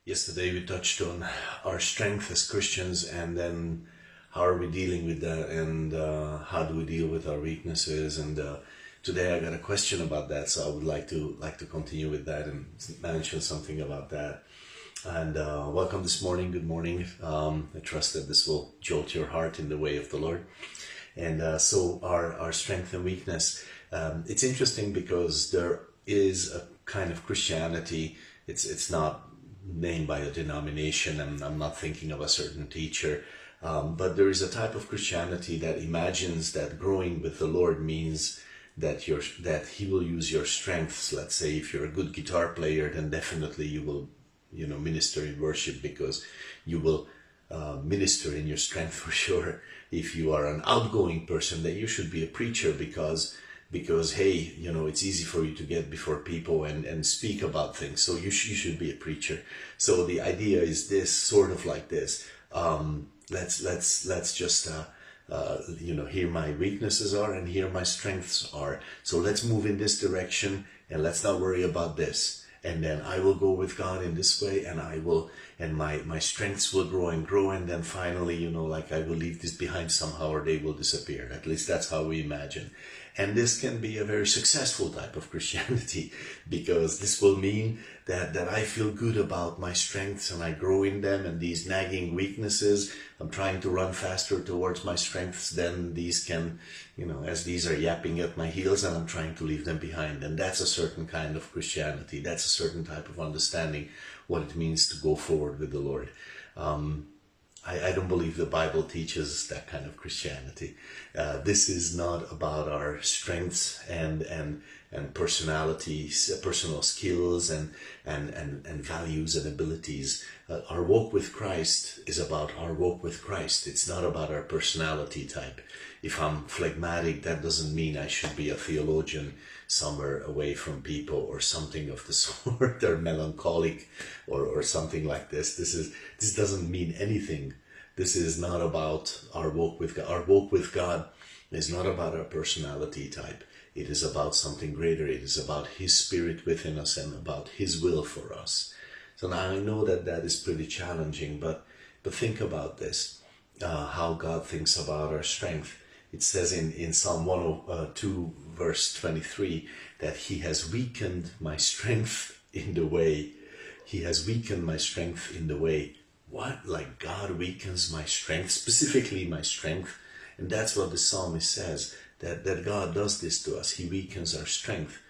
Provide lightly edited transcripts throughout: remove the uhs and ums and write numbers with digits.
Yesterday we touched on our strength as Christians, and then how are we dealing with that, and how do we deal with our weaknesses. And today I got a question about that, so I would like to continue with that and mention something about that. And welcome this morning. Good morning. I trust that this will jolt your heart in the way of the Lord. And so our strength and weakness. It's interesting because there is a kind of Christianity. It's not named by a denomination, and I'm not thinking of a certain teacher, but there is a type of Christianity that imagines that growing with the Lord means that He will use your strengths. Let's say if you're a good guitar player, then definitely you will, minister in worship, because you will minister in your strength for sure. If you are an outgoing person, then you should be a preacher, because hey, it's easy for you to get before people and speak about things. So you should be a preacher. So the idea is this, sort of like this. Let's just here my weaknesses are and here my strengths are. So let's move in this direction and let's not worry about this. And then I will go with God in this way, and my strengths will grow and grow, and then finally, I will leave this behind somehow, or they will disappear. At least that's how we imagine. And this can be a very successful type of Christianity, because this will mean that I feel good about my strengths and I grow in them, and these nagging weaknesses, I'm trying to run faster towards my strengths, then these can, as these are yapping at my heels, and I'm trying to leave them behind. And that's a certain kind of Christianity. That's a certain type of understanding what it means to go forward with the Lord. I don't believe the Bible teaches that kind of Christianity. This is not about our strengths and personalities, personal skills and values and abilities. Our walk with Christ is about our walk with Christ. It's not about our personality type. If I'm phlegmatic, that doesn't mean I should be a theologian somewhere away from people or something of the sort, or melancholic or something like this. This doesn't mean anything. This is not about our walk with God. Our walk with God is not about our personality type. It is about something greater. It is about His Spirit within us and about His will for us. So now I know that is pretty challenging, but think about this, how God thinks about our strength. It says in Psalm 102, verse 23, that He has weakened my strength in the way. He has weakened my strength in the way. What? Like God weakens my strength, specifically my strength? And that's what the psalmist says, that God does this to us. He weakens our strength.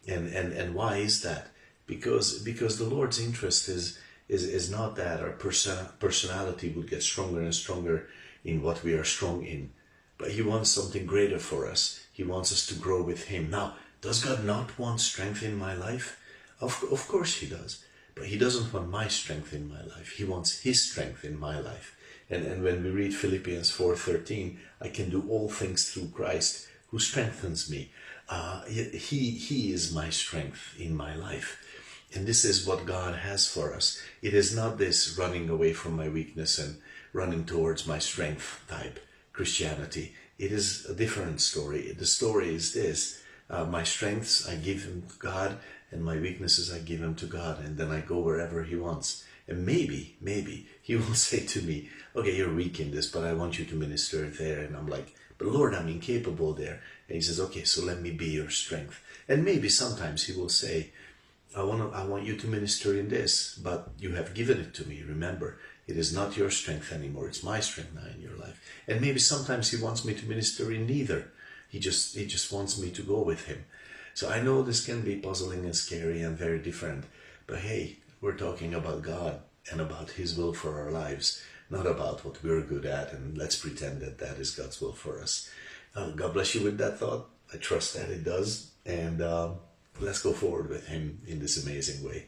And why is that? Because the Lord's interest is not that our personality will get stronger and stronger in what we are strong in. But He wants something greater for us. He wants us to grow with Him. Now, does God not want strength in my life? Of course He does. But He doesn't want my strength in my life. He wants His strength in my life. And when we read Philippians 4:13, I can do all things through Christ who strengthens me. He is my strength in my life. And this is what God has for us. It is not this running away from my weakness and running towards my strength type Christianity. It is a different story. The story is this: my strengths I give Him to God, and my weaknesses I give Him to God, and then I go wherever He wants. And maybe He will say to me, okay, you're weak in this, but I want you to minister there. And I'm like, but Lord, I'm incapable there. And He says, okay, so let me be your strength. And maybe sometimes He will say, I want you to minister in this, but you have given it to me. Remember, it is not your strength anymore. It's my strength now in your life. And maybe sometimes He wants me to minister in neither. He just wants me to go with Him. So I know this can be puzzling and scary and very different. But hey, we're talking about God and about His will for our lives, not about what we're good at, and let's pretend that is God's will for us. God bless you with that thought. I trust that it does. And let's go forward with Him in this amazing way.